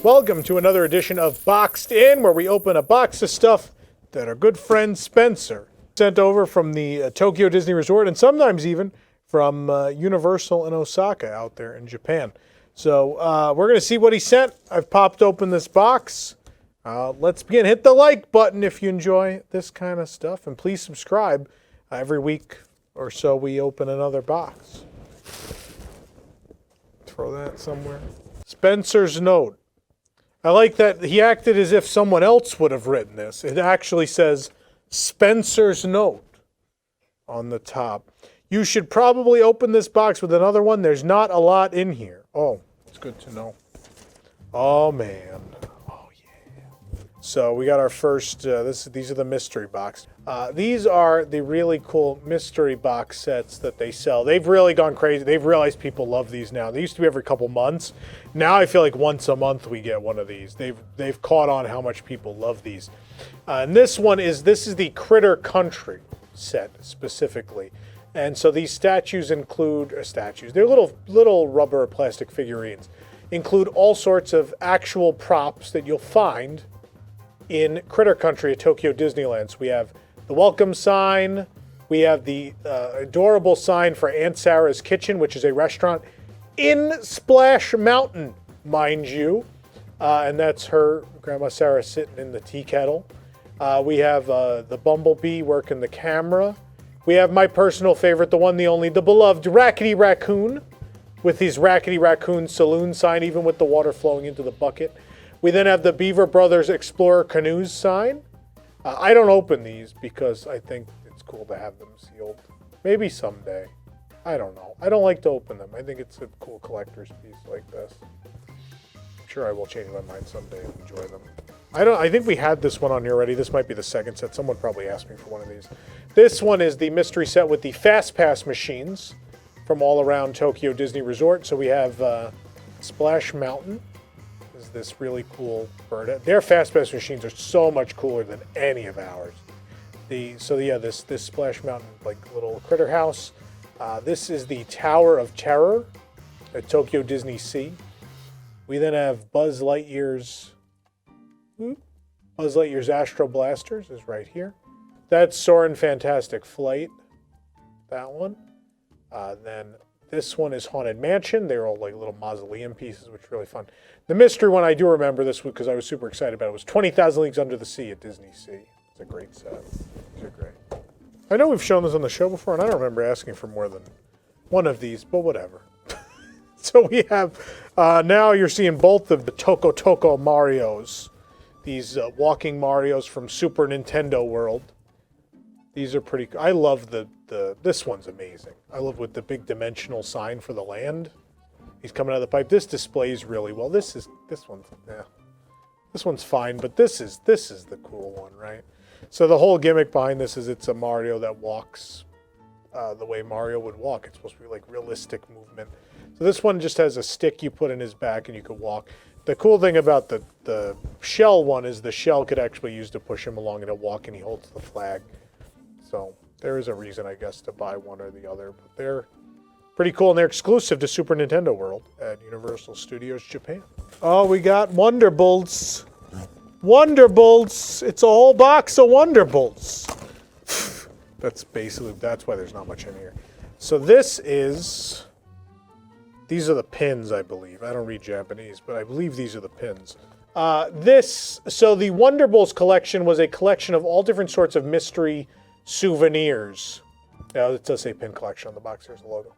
Welcome to another edition of Boxed In, where we open a box of stuff that our good friend Spencer sent over from the Tokyo Disney Resort, and sometimes even from Universal in Osaka out there in Japan. So we're going to see what he sent. I've popped open this box. Let's begin. Hit the like button if you enjoy this kind of stuff, and please subscribe. Every week or so we open another box. Throw that somewhere. Spencer's note. I like that he acted as if someone else would have written this. It actually says Spencer's note on the top. You should probably open this box with another one. There's not a lot in here. Oh, it's good to know. Oh, man. Oh, yeah. So we got our first, these are the mystery box. These are the really cool mystery box sets that they sell. They've really gone crazy. They've realized people love these now. They used to be every couple months. Now I feel like once a month we get one of these. They've caught on how much people love these. And this is the Critter Country set specifically. And so these statues include, they're little rubber or plastic figurines, include all sorts of actual props that you'll find in Critter Country at Tokyo Disneyland. So we have the welcome sign, we have the adorable sign for Aunt Sarah's Kitchen, which is a restaurant in Splash Mountain, mind you. And that's her, Grandma Sarah, sitting in the tea kettle. We have the Bumblebee working the camera. We have my personal favorite, the one, the only, the beloved Rackety Raccoon, with his Rackety Raccoon saloon sign, even with the water flowing into the bucket. We then have the Beaver Brothers Explorer Canoes sign. I don't open these because I think it's cool to have them sealed. Maybe someday. I don't know. I don't like to open them. I think it's a cool collector's piece like this. I'm sure I will change my mind someday and enjoy them. I think we had this one on here already. This might be the second set. Someone probably asked me for one of these. This one is the mystery set with the Fast Pass machines from all around Tokyo Disney Resort. So we have Splash Mountain. Is this really cool bird. Their Fast Pass machines are so much cooler than any of ours. This Splash Mountain, like little critter house. This is the Tower of Terror at Tokyo Disney Sea. We then have Buzz Lightyear's Astro Blasters is right here. That's Soarin' Fantastic Flight. That one. Then this one is Haunted Mansion. They're all like little mausoleum pieces, which is really fun. The mystery one, I do remember this because I was super excited about it. It was 20,000 Leagues Under the Sea at Disney Sea. It's a great set. These are great. I know we've shown this on the show before, and I don't remember asking for more than one of these, but whatever. So we have, now you're seeing both of the Toko Toko Marios. These walking Marios from Super Nintendo World. These are pretty, I love this one's amazing. I love with the big dimensional sign for the land. He's coming out of the pipe. This displays really well. This one's fine, but this is the cool one, right? So the whole gimmick behind this is it's a Mario that walks the way Mario would walk. It's supposed to be like realistic movement. So this one just has a stick you put in his back and you can walk. The cool thing about the shell one is the shell could actually use to push him along and he'll walk and he holds the flag. So there is a reason, I guess, to buy one or the other. But they're pretty cool, and they're exclusive to Super Nintendo World at Universal Studios Japan. Oh, we got Wonderbolts. Wonderbolts. It's a whole box of Wonderbolts. That's why there's not much in here. So these are the pins, I believe. I don't read Japanese, but I believe these are the pins. So the Wonderbolts collection was a collection of all different sorts of mystery souvenirs. Now, it does say pin collection on the box. Here's the logo.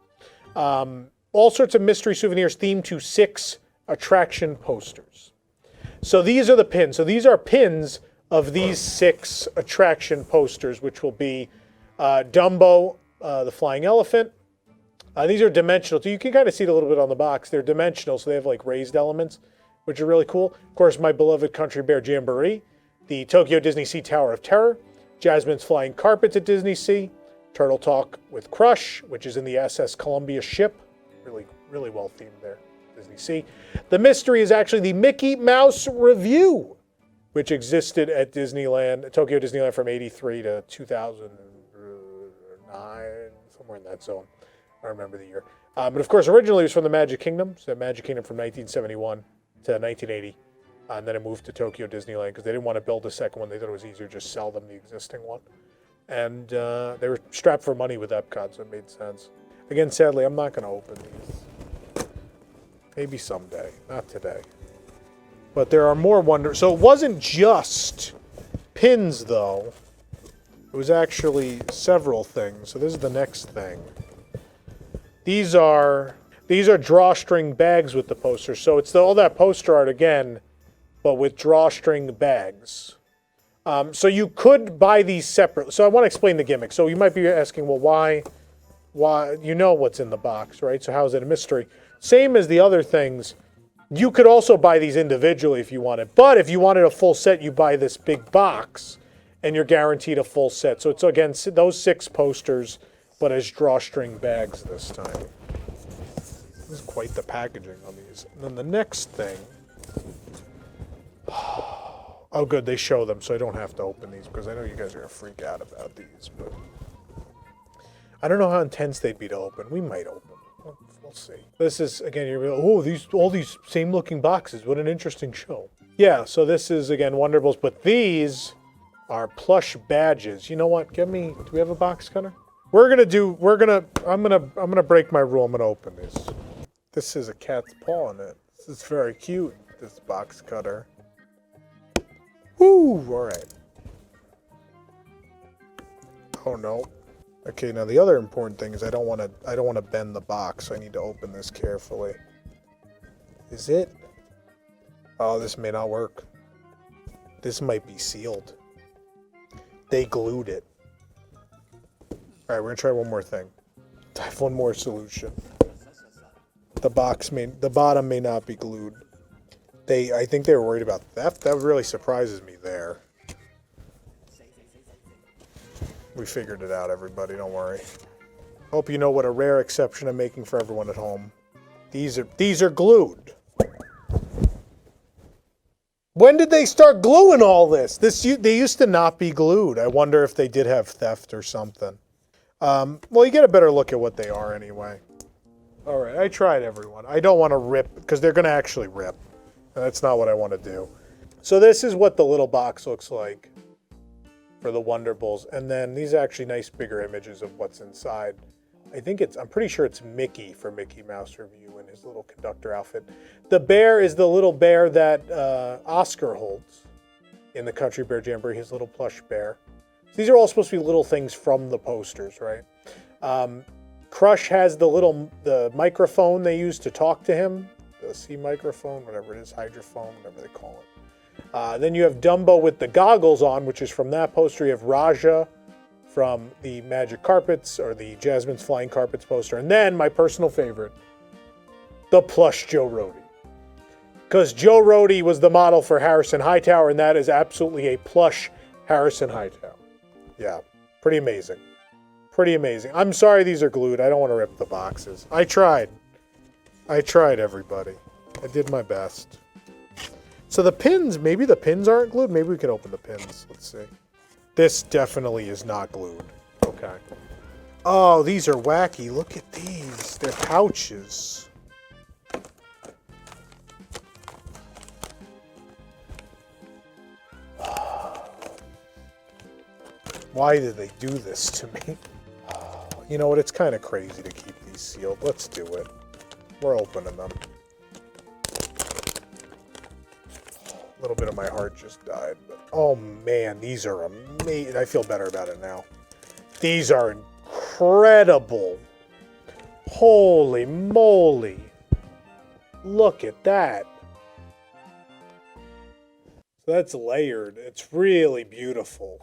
All sorts of mystery souvenirs themed to 6 attraction posters. So these are the pins. So these are pins of these 6 attraction posters, which will be Dumbo, the flying elephant. These are dimensional. So you can kind of see it a little bit on the box. They're dimensional, so they have like raised elements, which are really cool. Of course, my beloved Country Bear Jamboree, the Tokyo Disney Sea Tower of Terror, Jasmine's Flying Carpets at Disney Sea, Turtle Talk with Crush, which is in the SS Columbia ship. Really, really well themed there, Disney Sea. The mystery is actually the Mickey Mouse Review, which existed at Disneyland, Tokyo Disneyland from 83 to 2009, somewhere in that zone. I don't remember the year. But of course, originally it was from the Magic Kingdom. So Magic Kingdom from 1971 to 1980. And then it moved to Tokyo Disneyland because they didn't want to build a second one. They thought it was easier to just sell them the existing one. And they were strapped for money with Epcot, so it made sense. Again, sadly, I'm not going to open these. Maybe someday, not today. But there are more Wonder. So it wasn't just pins, though. It was actually several things. So this is the next thing. These are drawstring bags with the posters. So it's all that poster art again, but with drawstring bags. So you could buy these separately. So I want to explain the gimmick. So you might be asking, well, why? You know what's in the box, right? So how is it a mystery? Same as the other things. You could also buy these individually if you wanted. But if you wanted a full set, you buy this big box, and you're guaranteed a full set. So it's, again, those 6 posters, but as drawstring bags this time. This is quite the packaging on these. And then the next thing... Oh, good, they show them, so I don't have to open these, because I know you guys are going to freak out about these, but... I don't know how intense they'd be to open. We might open them. We'll see. This is, again, you're like, oh, all these same-looking boxes. What an interesting show. Yeah, so this is, again, Wonderbolts, but these are plush badges. You know what? Do we have a box cutter? I'm gonna break my rule. I'm gonna open this. This is a cat's paw in it. This is very cute, this box cutter. Woo! All right. Oh no. Okay, now the other important thing is I don't want to bend the box, so I need to open this carefully. Is it? Oh, this may not work. This might be sealed. They glued it. All right, we're gonna try one more thing. I have one more solution. The bottom may not be glued. I think they were worried about theft. That really surprises me there. We figured it out, everybody. Don't worry. Hope you know what a rare exception I'm making for everyone at home. These are glued. When did they start gluing all this? They used to not be glued. I wonder if they did have theft or something. Well, you get a better look at what they are anyway. All right, I tried, everyone. I don't want to rip, because they're going to actually rip. And that's not what I want to do. So this is what the little box looks like for the Wonderbolts. And then these are actually nice bigger images of what's inside. I'm pretty sure it's Mickey for Mickey Mouse Review in his little conductor outfit. The bear is the little bear that Oscar holds in the Country Bear Jamboree, his little plush bear. So these are all supposed to be little things from the posters, right? Crush has the microphone they use to talk to him. The C microphone, whatever it is, hydrophone, whatever they call it. Then you have Dumbo with the goggles on, which is from that poster. You have Raja from the Magic Carpets, or the Jasmine's Flying Carpets poster. And then, my personal favorite, the plush Joe Rohde. Because Joe Rohde was the model for Harrison Hightower, and that is absolutely a plush Harrison Hightower. Yeah, pretty amazing. Pretty amazing. I'm sorry these are glued. I don't want to rip the boxes. I tried, everybody. I did my best. So the pins, maybe the pins aren't glued. Maybe we can open the pins. Let's see. This definitely is not glued. Okay. Oh, these are wacky. Look at these. They're pouches. Why did they do this to me? You know what? It's kind of crazy to keep these sealed. Let's do it. We're opening them. A little bit of my heart just died. But, oh man, these are amazing. I feel better about it now. These are incredible. Holy moly. Look at that. So that's layered. It's really beautiful.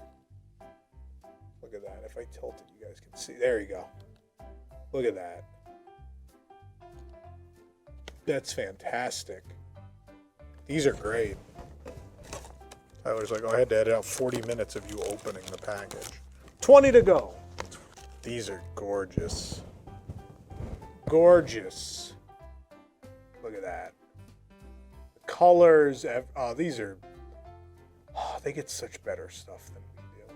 Look at that. If I tilt it, you guys can see. There you go. Look at that. That's fantastic. These are great. I was like, oh, I had to edit out 40 minutes of you opening the package. 20 to go. These are gorgeous. Gorgeous. Look at that. The colors. Oh, these are... Oh, they get such better stuff than we do.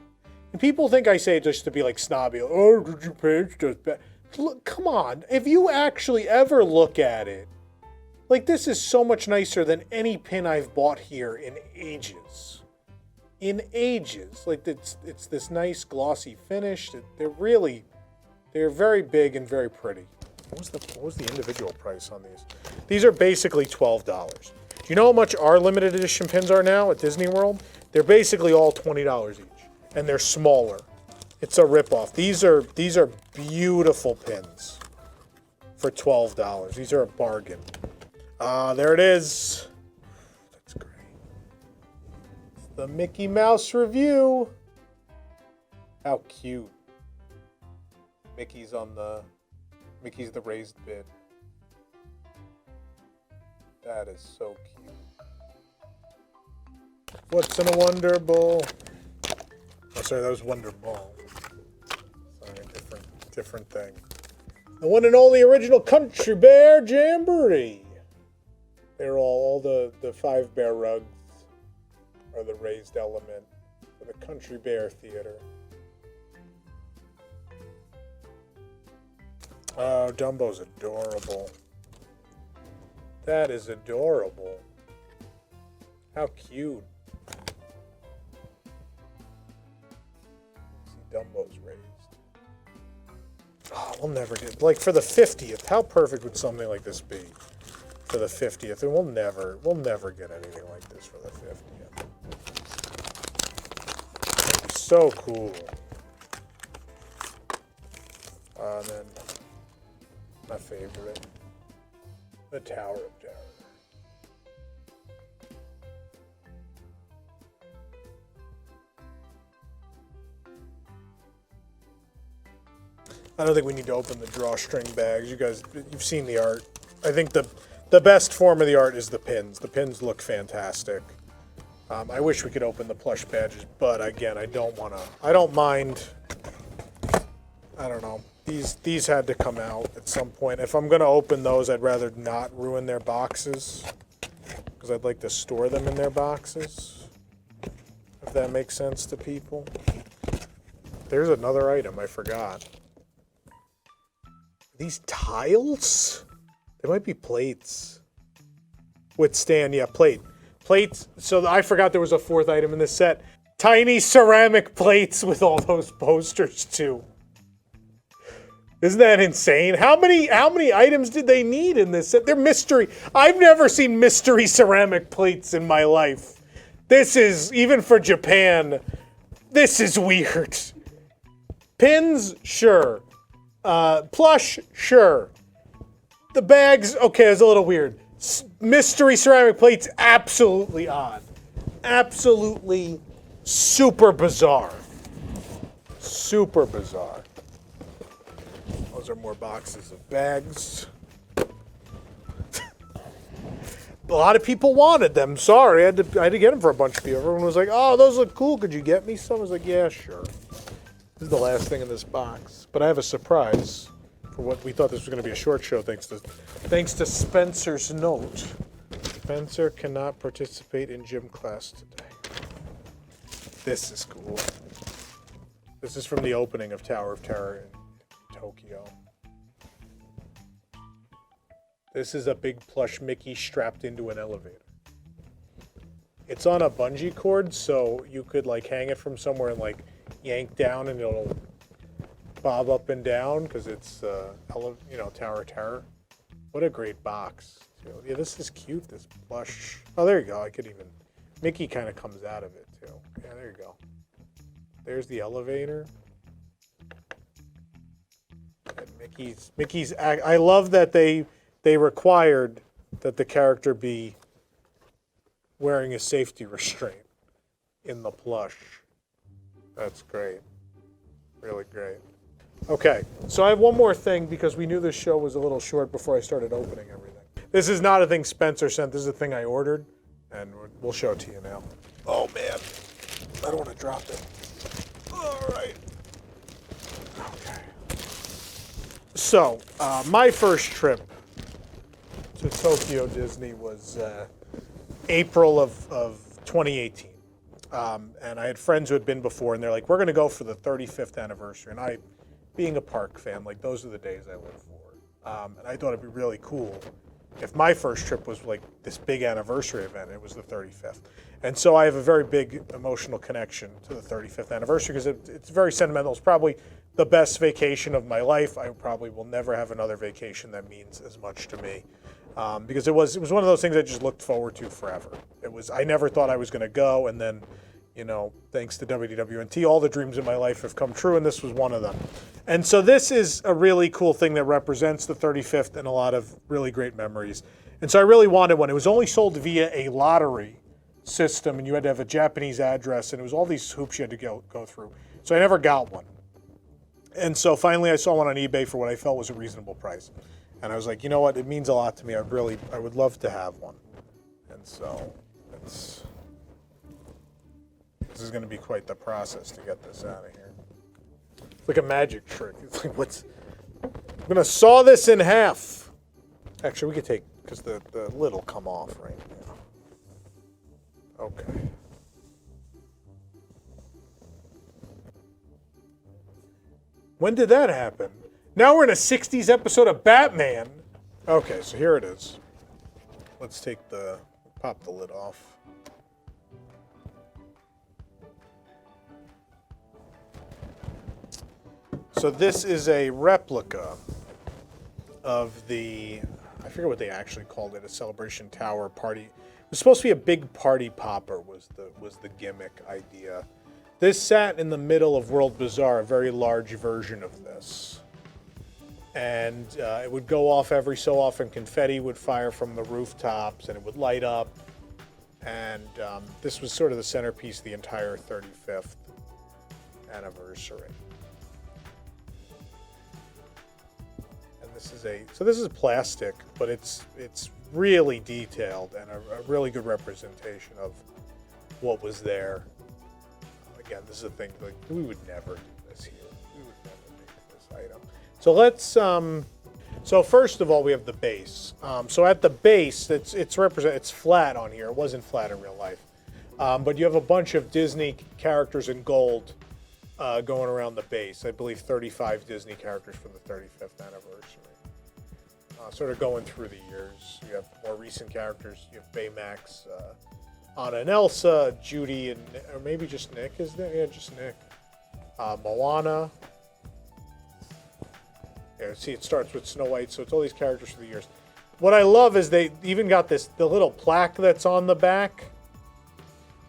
And people think I say it just to be like snobby. Oh, did you page just bad? Look, come on. If you actually ever look at it, Like, this is so much nicer than any pin I've bought here in ages. In ages. Like, it's this nice glossy finish. They're very big and very pretty. What was the individual price on these? These are basically $12. Do you know how much our limited edition pins are now at Disney World? They're basically all $20 each, and they're smaller. It's a ripoff. These are beautiful pins for $12. These are a bargain. There it is. That's great. It's the Mickey Mouse review. How cute. Mickey's the raised bid. That is so cute. What's in a Wonderbowl? Oh, sorry, that was Wonderball. Sorry, different thing. The one and only original Country Bear Jamboree. They're all the 5 bear rugs are the raised element for the Country Bear Theater. Oh, Dumbo's adorable. That is adorable. How cute. See, Dumbo's raised. Oh, we'll never get, like, for the 50th, how perfect would something like this be? For the 50th, and we'll never get anything like this for the 50th. So cool. And then my favorite, the Tower of Terror. I don't think we need to open the drawstring bags. You guys, you've seen the art. I think the best form of the art is the pins. The pins look fantastic. I wish we could open the plush badges, but again, I don't mind. I don't know. These had to come out at some point. If I'm gonna open those, I'd rather not ruin their boxes, because I'd like to store them in their boxes, if that makes sense to people. There's another item I forgot. These tiles? They might be plates. Withstand, yeah, plates. So I forgot there was a 4th item in this set. Tiny ceramic plates with all those posters too. Isn't that insane? How many items did they need in this set? They're mystery. I've never seen mystery ceramic plates in my life. This is, even for Japan, this is weird. Pins, sure. Plush, sure. The bags, okay, it's a little weird. Mystery ceramic plates, absolutely odd. Absolutely super bizarre. Super bizarre. Those are more boxes of bags. A lot of people wanted them. Sorry, I had to get them for a bunch of people. Everyone was like, "Oh, those look cool. Could you get me some?" I was like, "Yeah, sure." This is the last thing in this box, but I have a surprise for what we thought this was going to be a short show. Thanks to Spencer's note. Spencer cannot participate in gym class today. This is cool. This is from the opening of Tower of Terror in Tokyo. This is a big plush Mickey strapped into an elevator. It's on a bungee cord, so you could like hang it from somewhere and like yank down and it'll bob up and down because it's Tower of Terror. What a great box. Yeah, this is cute, this plush. Oh, there you go. Mickey kind of comes out of it too. Yeah, there you go. There's the elevator. And Mickey's. I love that they required that the character be wearing a safety restraint in the plush. That's great. Really great. Okay, so I have one more thing because we knew this show was a little short before I started opening everything. This is not a thing Spencer sent. This is a thing I ordered, and we'll show it to you now. Oh, man. I don't want to drop it. All right. Okay. So, my first trip to Tokyo Disney was April of 2018. And I had friends who had been before, and they're like, we're going to go for the 35th anniversary. And I, being a park fan, like, those are the days I live for. And I thought it'd be really cool If my first trip was like this big anniversary event, it was the 35th. And so I have a very big emotional connection to the 35th anniversary because it's very sentimental. It's probably the best vacation of my life. I probably will never have another vacation that means as much to me. Because it was one of those things I just looked forward to forever. I never thought I was going to go, and then, thanks to WDWNT, all the dreams in my life have come true, and this was one of them. And so this is a really cool thing that represents the 35th and a lot of really great memories. And so I really wanted one. It was only sold via a lottery system, and you had to have a Japanese address, and it was all these hoops you had to go through. So I never got one. And so finally I saw one on eBay for what I felt was a reasonable price. And I was like, you know what? It means a lot to me. I would love to have one. And so this is going to be quite the process to get this out of here. It's like a magic trick. It's like, I'm going to saw this in half. Actually, we could take, because the lid will come off right now. Okay. When did that happen? Now we're in a 60s episode of Batman. Okay, so here it is. Let's pop the lid off. So this is a replica of I forget what they actually called it, a Celebration Tower party. It was supposed to be a big party popper was the gimmick idea. This sat in the middle of World Bazaar, a very large version of this. And it would go off every so often. Confetti would fire from the rooftops, and it would light up. And this was sort of the centerpiece of the entire 35th anniversary. And this is plastic, but it's really detailed and a really good representation of what was there. Again, this is a thing like we would never do this here. We would never make this item. So let's, so first of all, we have the base. So at the base, it's flat on here. It wasn't flat in real life. But you have a bunch of Disney characters in gold going around the base. I believe 35 Disney characters from the 35th anniversary. Sort of going through the years. You have more recent characters. You have Baymax, Anna and Elsa, Judy, or maybe just Nick is there? Yeah, just Nick. Moana. Yeah, see, it starts with Snow White, so it's all these characters for the years. What I love is they even got the little plaque that's on the back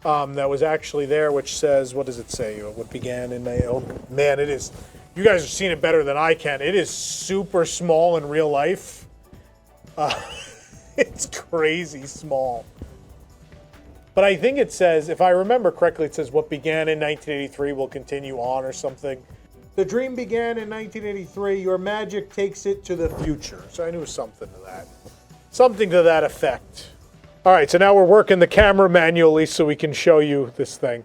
that was actually there, which says, what does it say? What began in May? Oh, man, it is. You guys are seeing it better than I can. It is super small in real life. It's crazy small. But I think it says, if I remember correctly, it says what began in 1983 will continue on or something. The dream began in 1983. Your magic takes it to the future. So I knew something to that. Something to that effect. All right, so now we're working the camera manually so we can show you this thing.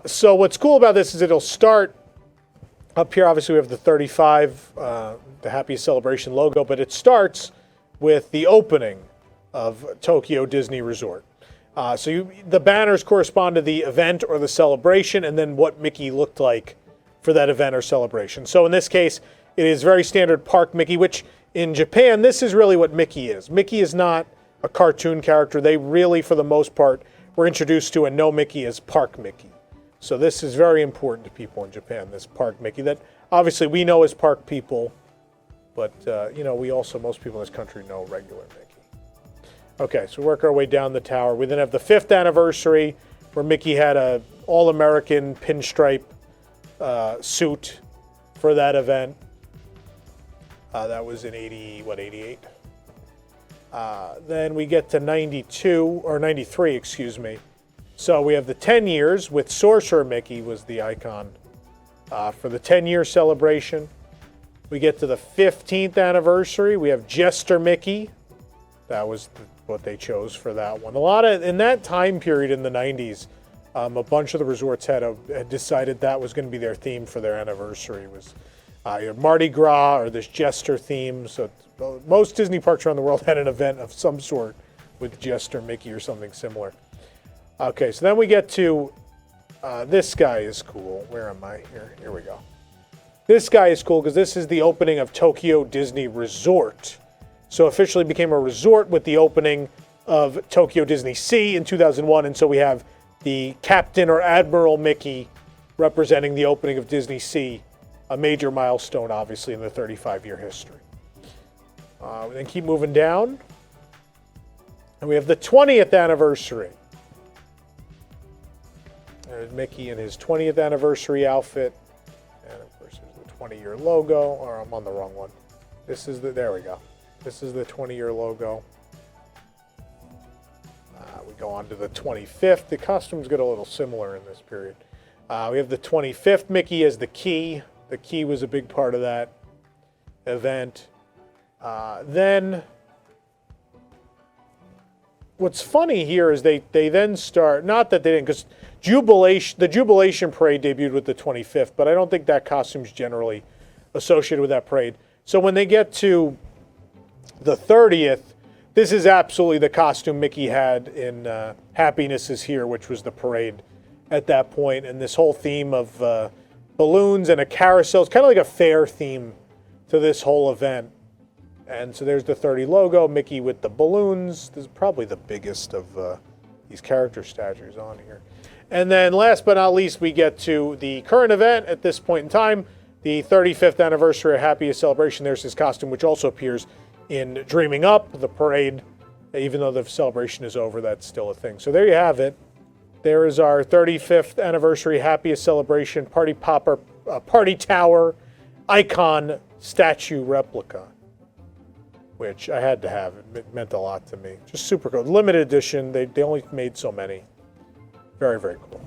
So what's cool about this is it'll start up here. Obviously, we have the 35, the Happiest Celebration logo, but it starts with the opening of Tokyo Disney Resort. So the banners correspond to the event or the celebration, and then what Mickey looked like for that event or celebration. So in this case, it is very standard Park Mickey, which in Japan, this is really what Mickey is. Mickey is not a cartoon character. They really, for the most part, were introduced to and know Mickey as Park Mickey. So this is very important to people in Japan, this Park Mickey, that obviously we know as Park people, but we also, most people in this country know regular Mickey. Okay, so we work our way down the tower. We then have the 5th anniversary, where Mickey had a all-American pinstripe suit for that event. That was in 88? Then we get to 92, or 93, excuse me. So we have the 10 years with Sorcerer Mickey was the icon for the 10-year celebration. We get to the 15th anniversary. We have Jester Mickey. That was what they chose for that one. In that time period in the 90s, a bunch of the resorts had decided that was going to be their theme for their anniversary. It was Mardi Gras or this Jester theme. So most Disney parks around the world had an event of some sort with Jester Mickey or something similar. Okay, so then we get to this guy is cool. Where am I? Here we go. This guy is cool because this is the opening of Tokyo Disney Resort. So officially became a resort with the opening of Tokyo Disney Sea in 2001. And so we have the Captain or Admiral Mickey representing the opening of Disney Sea, a major milestone, obviously, in the 35-year history. We then keep moving down. And we have the 20th anniversary. There's Mickey in his 20th anniversary outfit. And of course, there's the 20-year logo. Or I'm on the wrong one. There we go. This is the 20-year logo. We go on to the 25th. The costumes get a little similar in this period. We have the 25th Mickey as the key. The key was a big part of that event. Then, what's funny here is they then start, not that they didn't, because the Jubilation Parade debuted with the 25th, but I don't think that costume's generally associated with that parade. So when they get to the 30th, this is absolutely the costume Mickey had in Happiness is Here, which was the parade at that point. And this whole theme of balloons and a carousel, it's kind of like a fair theme to this whole event. And so there's the 30 logo, Mickey with the balloons. This is probably the biggest of these character statues on here. And then last but not least, we get to the current event at this point in time, the 35th anniversary of Happiest Celebration. There's his costume, which also appears in Dreaming Up, the parade. Even though the celebration is over, that's still a thing. So there you have it. There is our 35th anniversary Happiest Celebration Party Popper, Party Tower icon statue replica, which I had to have. It meant a lot to me. Just super cool. Limited edition. They only made so many. Very, very cool.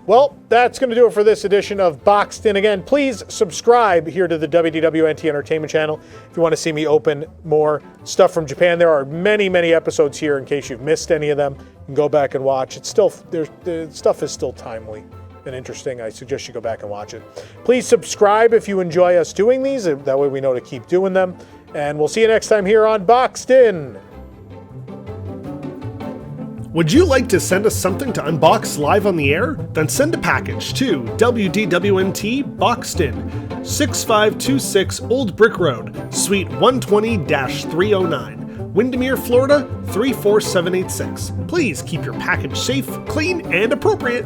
Well, that's going to do it for this edition of Boxed In. Again, please subscribe here to the WDWNT Entertainment Channel if you want to see me open more stuff from Japan. There are many, many episodes here in case you've missed any of them. You can go back and watch. It's still, the stuff is still timely and interesting. I suggest you go back and watch it. Please subscribe if you enjoy us doing these. That way we know to keep doing them. And we'll see you next time here on Boxed In. Would you like to send us something to unbox live on the air? Then send a package to WDWNT Boxed In, 6526 Old Brick Road, Suite 120-309, Windermere, Florida 34786. Please keep your package safe, clean, and appropriate.